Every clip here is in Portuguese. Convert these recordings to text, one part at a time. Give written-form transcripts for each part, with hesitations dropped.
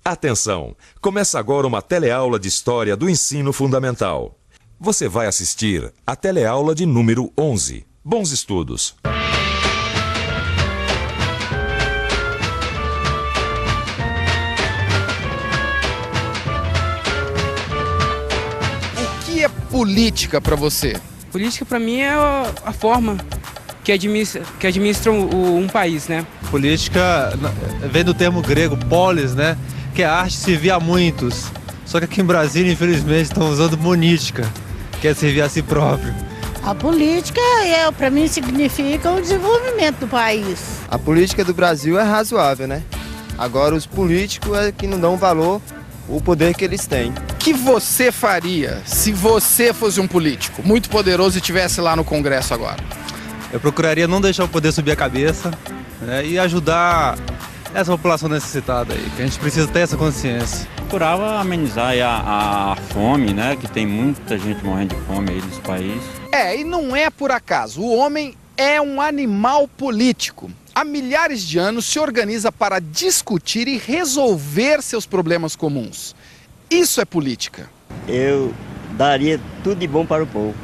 Atenção! Começa agora uma teleaula de História do Ensino Fundamental. Você vai assistir a teleaula de número 11. Bons estudos! O que é política para você? Política para mim é a forma que administra um país, né? Política vem do termo grego polis, né? Que é a arte de servir a muitos. Só que aqui em Brasília, infelizmente, estão usando monítica, que é servir a si próprio. A política, para mim, significa o desenvolvimento do país. A política do Brasil é razoável, né? Agora, os políticos é que não dão valor ao poder que eles têm. O que você faria se você fosse um político muito poderoso e estivesse lá no Congresso agora? Eu procuraria não deixar o poder subir a cabeça, né, e ajudar essa população necessitada aí, que a gente precisa ter essa consciência. Procurava amenizar aí a fome, né, que tem muita gente morrendo de fome aí nesse país. E não é por acaso. O homem é um animal político. Há milhares de anos se organiza para discutir e resolver seus problemas comuns. Isso é política. Eu daria tudo de bom para o povo.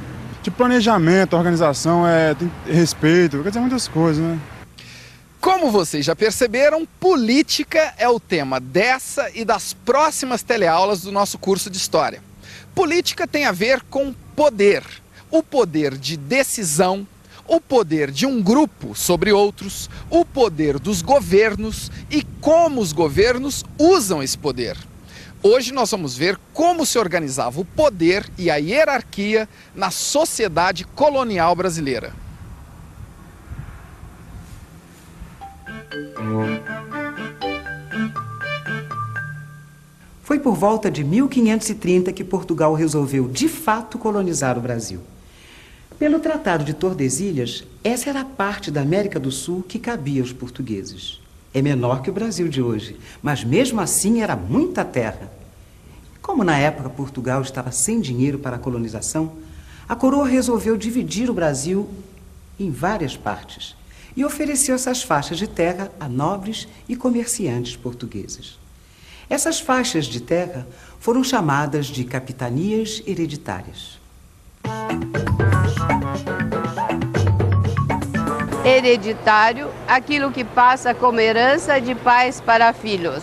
De planejamento, organização, tem respeito, quer dizer muitas coisas, né? Como vocês já perceberam, política é o tema dessa e das próximas teleaulas do nosso curso de História. Política tem a ver com poder, o poder de decisão, o poder de um grupo sobre outros, o poder dos governos e como os governos usam esse poder. Hoje nós vamos ver como se organizava o poder e a hierarquia na sociedade colonial brasileira. Foi por volta de 1530 que Portugal resolveu de fato colonizar o Brasil. Pelo Tratado de Tordesilhas, essa era a parte da América do Sul que cabia aos portugueses. É menor que o Brasil de hoje, mas mesmo assim era muita terra. Como na época Portugal estava sem dinheiro para a colonização, a coroa resolveu dividir o Brasil em várias partes e ofereceu essas faixas de terra a nobres e comerciantes portugueses. Essas faixas de terra foram chamadas de capitanias hereditárias. Hereditário, aquilo que passa como herança de pais para filhos.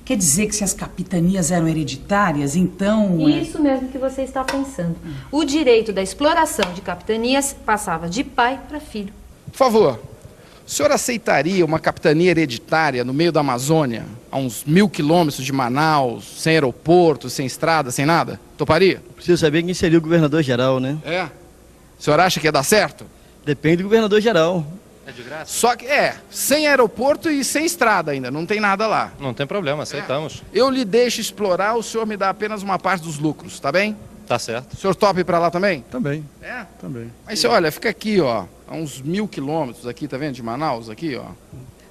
Quer dizer que se as capitanias eram hereditárias, então... Isso mesmo que você está pensando. O direito da exploração de capitanias passava de pai para filho. Por favor, o senhor aceitaria uma capitania hereditária no meio da Amazônia, a uns 1000 quilômetros de Manaus, sem aeroporto, sem estrada, sem nada? Toparia? Preciso saber quem seria o governador-geral, né? O senhor acha que ia dar certo? Depende do governador-geral. É de graça? Só que sem aeroporto e sem estrada ainda, não tem nada lá. Não tem problema, aceitamos. Eu lhe deixo explorar, o senhor me dá apenas uma parte dos lucros, tá bem? Tá certo. O senhor topa ir pra lá também? Também. Também. Mas olha, fica aqui, ó, a uns 1000 quilômetros aqui, tá vendo, de Manaus, aqui, ó.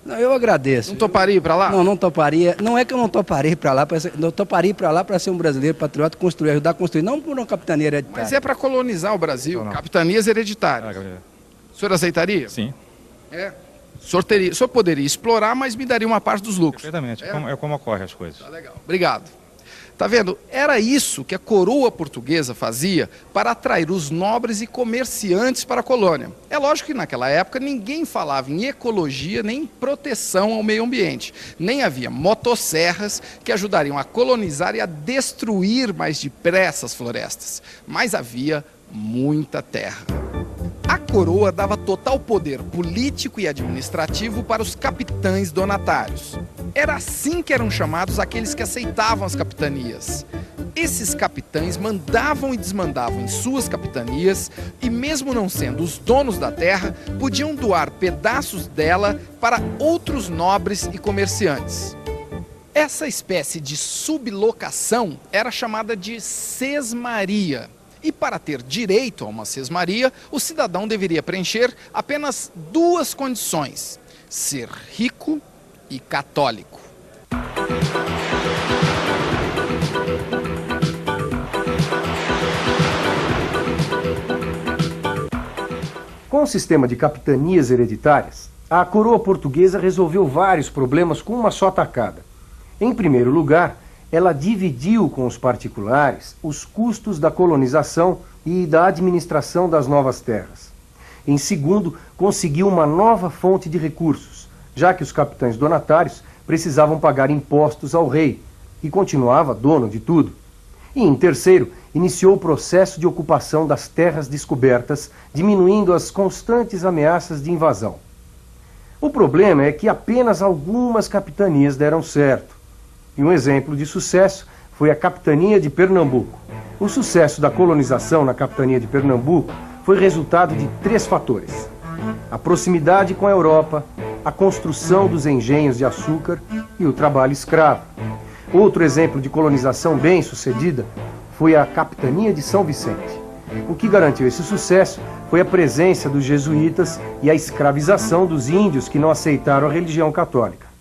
Não, eu agradeço. Não toparia ir pra lá? Não toparia. Não é que eu não toparia ir pra lá, eu toparia ir pra lá para ser um brasileiro patriota, ajudar a construir, não por uma capitania hereditária. Mas é pra colonizar o Brasil, capitanias hereditárias. O senhor aceitaria? Sim. O senhor poderia explorar, mas me daria uma parte dos lucros. Perfeitamente, é como ocorrem as coisas. Tá legal. Obrigado. Tá vendo? Era isso que a coroa portuguesa fazia para atrair os nobres e comerciantes para a colônia. É lógico que naquela época ninguém falava em ecologia nem em proteção ao meio ambiente. Nem havia motosserras que ajudariam a colonizar e a destruir mais depressa as florestas. Mas havia muita terra. A coroa dava total poder político e administrativo para os capitães donatários. Era assim que eram chamados aqueles que aceitavam as capitanias. Esses capitães mandavam e desmandavam em suas capitanias e, mesmo não sendo os donos da terra, podiam doar pedaços dela para outros nobres e comerciantes. Essa espécie de sublocação era chamada de sesmaria. E para ter direito a uma sesmaria, o cidadão deveria preencher apenas 2 condições: ser rico e católico. Com o sistema de capitanias hereditárias, a coroa portuguesa resolveu vários problemas com uma só tacada. Em primeiro lugar, ela dividiu com os particulares os custos da colonização e da administração das novas terras. Em segundo, conseguiu uma nova fonte de recursos, já que os capitães donatários precisavam pagar impostos ao rei, que continuava dono de tudo. E em terceiro, iniciou o processo de ocupação das terras descobertas, diminuindo as constantes ameaças de invasão. O problema é que apenas algumas capitanias deram certo. E um exemplo de sucesso foi a capitania de Pernambuco. O sucesso da colonização na capitania de Pernambuco foi resultado de 3 fatores: a proximidade com a Europa, a construção dos engenhos de açúcar e o trabalho escravo. Outro exemplo de colonização bem-sucedida foi a capitania de São Vicente. O que garantiu esse sucesso foi a presença dos jesuítas e a escravização dos índios que não aceitaram a religião católica.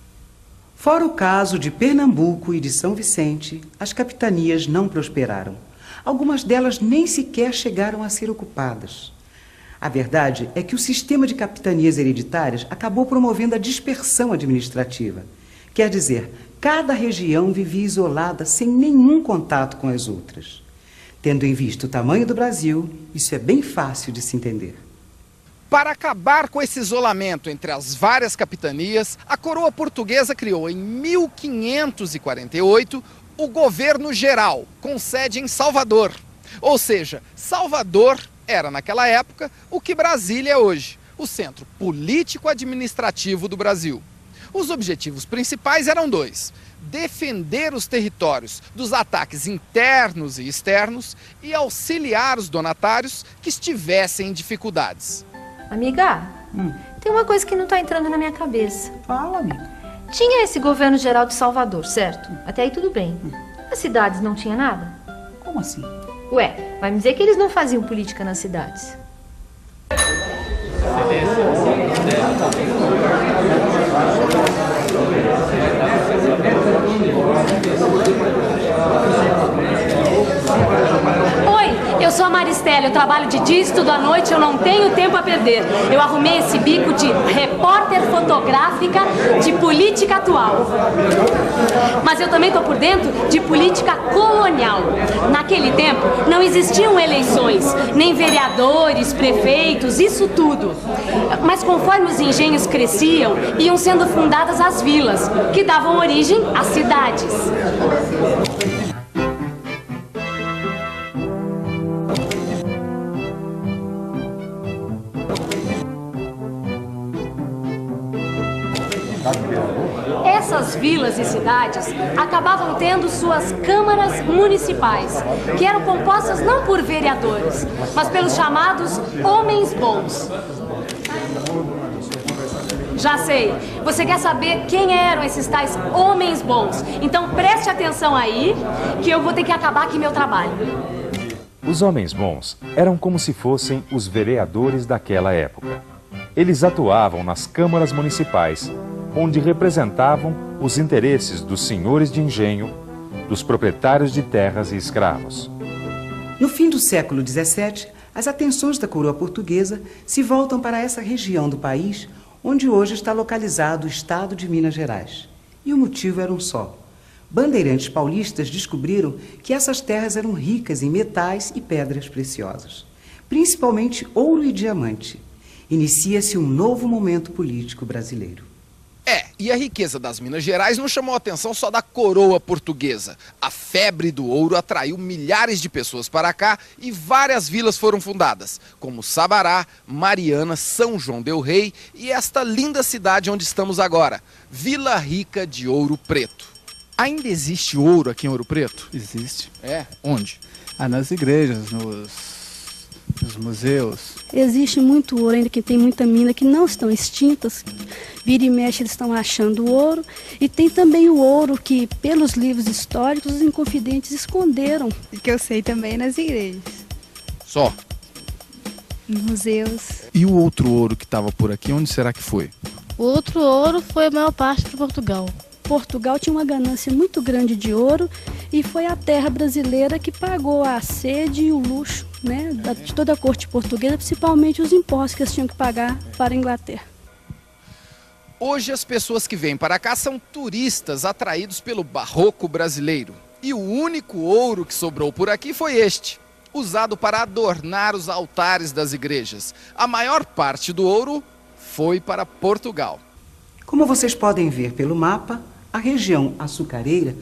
Fora o caso de Pernambuco e de São Vicente, as capitanias não prosperaram. Algumas delas nem sequer chegaram a ser ocupadas. A verdade é que o sistema de capitanias hereditárias acabou promovendo a dispersão administrativa. Quer dizer, cada região vivia isolada sem nenhum contato com as outras. Tendo em vista o tamanho do Brasil, isso é bem fácil de se entender. Para acabar com esse isolamento entre as várias capitanias, a coroa portuguesa criou em 1548 o Governo Geral, com sede em Salvador. Ou seja, Salvador era naquela época o que Brasília é hoje, o centro político-administrativo do Brasil. Os objetivos principais eram 2: defender os territórios dos ataques internos e externos e auxiliar os donatários que estivessem em dificuldades. Amiga, tem uma coisa que não tá entrando na minha cabeça. Fala, amiga. Tinha esse governo geral de Salvador, certo? Até aí tudo bem. As cidades não tinha nada? Como assim? Ué, vai me dizer que eles não faziam política nas cidades? Oi, eu sou a Maristela, eu trabalho de dia, estudo à noite, eu não tenho tempo a perder. Eu arrumei esse bico de repórter fotográfica de política atual. Mas eu também tô por dentro de política colonial. Naquele tempo não existiam eleições, nem vereadores, prefeitos, isso tudo. Mas conforme os engenhos cresciam, iam sendo fundadas as vilas, que davam origem às cidades. Essas vilas e cidades acabavam tendo suas câmaras municipais, que eram compostas não por vereadores, mas pelos chamados homens bons. Já sei, você quer saber quem eram esses tais homens bons? Então preste atenção aí, que eu vou ter que acabar aqui meu trabalho. Os homens bons eram como se fossem os vereadores daquela época. Eles atuavam nas câmaras municipais, onde representavam os interesses dos senhores de engenho, dos proprietários de terras e escravos. No fim do século XVII, as atenções da coroa portuguesa se voltam para essa região do país onde hoje está localizado o estado de Minas Gerais. E o motivo era um só. Bandeirantes paulistas descobriram que essas terras eram ricas em metais e pedras preciosas, principalmente ouro e diamante. Inicia-se um novo momento político brasileiro. E a riqueza das Minas Gerais não chamou a atenção só da coroa portuguesa. A febre do ouro atraiu milhares de pessoas para cá e várias vilas foram fundadas, como Sabará, Mariana, São João del Rei e esta linda cidade onde estamos agora, Vila Rica de Ouro Preto. Ainda existe ouro aqui em Ouro Preto? Existe. É? Onde? Nas igrejas, nos museus. Existe muito ouro ainda, que tem muita mina que não estão extintas. Vira e mexe eles estão achando ouro. E tem também o ouro que, pelos livros históricos, os inconfidentes esconderam. Que eu sei também nas igrejas. Só? Nos museus. E o outro ouro que estava por aqui, onde será que foi? O outro ouro foi a maior parte para Portugal. Portugal tinha uma ganância muito grande de ouro e foi a terra brasileira que pagou a sede e o luxo, né, de toda a corte portuguesa, principalmente os impostos que eles tinham que pagar para a Inglaterra. Hoje as pessoas que vêm para cá são turistas atraídos pelo barroco brasileiro. E o único ouro que sobrou por aqui foi este, usado para adornar os altares das igrejas. A maior parte do ouro foi para Portugal. Como vocês podem ver pelo mapa, a região açucareira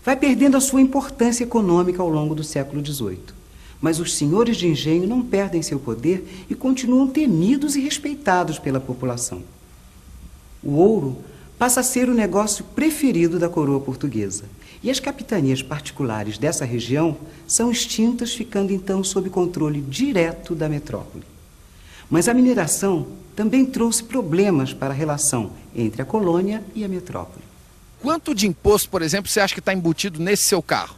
vai perdendo a sua importância econômica ao longo do século XVIII. Mas os senhores de engenho não perdem seu poder e continuam temidos e respeitados pela população. O ouro passa a ser o negócio preferido da coroa portuguesa. E as capitanias particulares dessa região são extintas, ficando então sob controle direto da metrópole. Mas a mineração também trouxe problemas para a relação entre a colônia e a metrópole. Quanto de imposto, por exemplo, você acha que está embutido nesse seu carro?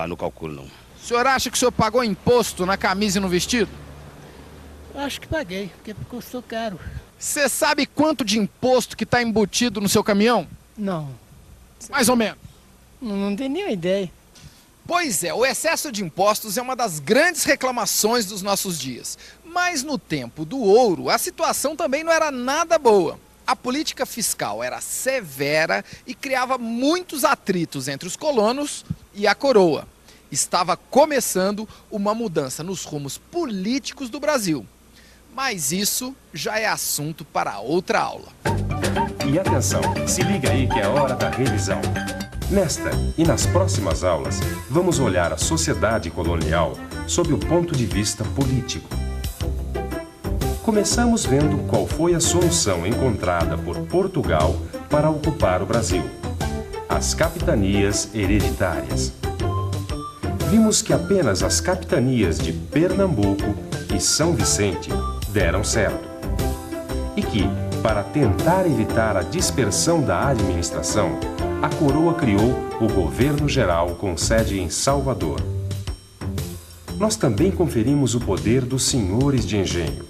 Não calculo não. O senhor acha que o senhor pagou imposto na camisa e no vestido? Acho que paguei, porque custou caro. Você sabe quanto de imposto que está embutido no seu caminhão? Não. Mais ou menos. Não tenho nenhuma ideia. Pois é, o excesso de impostos é uma das grandes reclamações dos nossos dias. Mas no tempo do ouro, a situação também não era nada boa. A política fiscal era severa e criava muitos atritos entre os colonos e a coroa. Estava começando uma mudança nos rumos políticos do Brasil. Mas isso já é assunto para outra aula. E atenção, se liga aí que é hora da revisão. Nesta e nas próximas aulas, vamos olhar a sociedade colonial sob o ponto de vista político. Começamos vendo qual foi a solução encontrada por Portugal para ocupar o Brasil: as capitanias hereditárias. Vimos que apenas as capitanias de Pernambuco e São Vicente deram certo. E que, para tentar evitar a dispersão da administração, a coroa criou o Governo Geral com sede em Salvador. Nós também conferimos o poder dos senhores de engenho.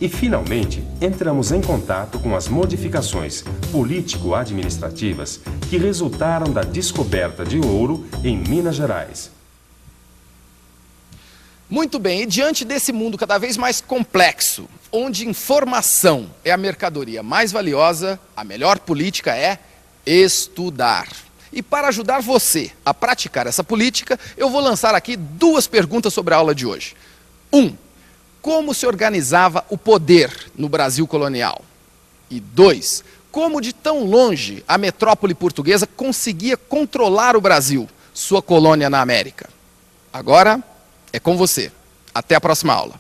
E, finalmente, entramos em contato com as modificações político-administrativas que resultaram da descoberta de ouro em Minas Gerais. Muito bem, e diante desse mundo cada vez mais complexo, onde informação é a mercadoria mais valiosa, a melhor política é estudar. E para ajudar você a praticar essa política, eu vou lançar aqui 2 perguntas sobre a aula de hoje. 1. Como se organizava o poder no Brasil colonial? E 2. Como de tão longe a metrópole portuguesa conseguia controlar o Brasil, sua colônia na América? Agora é com você. Até a próxima aula.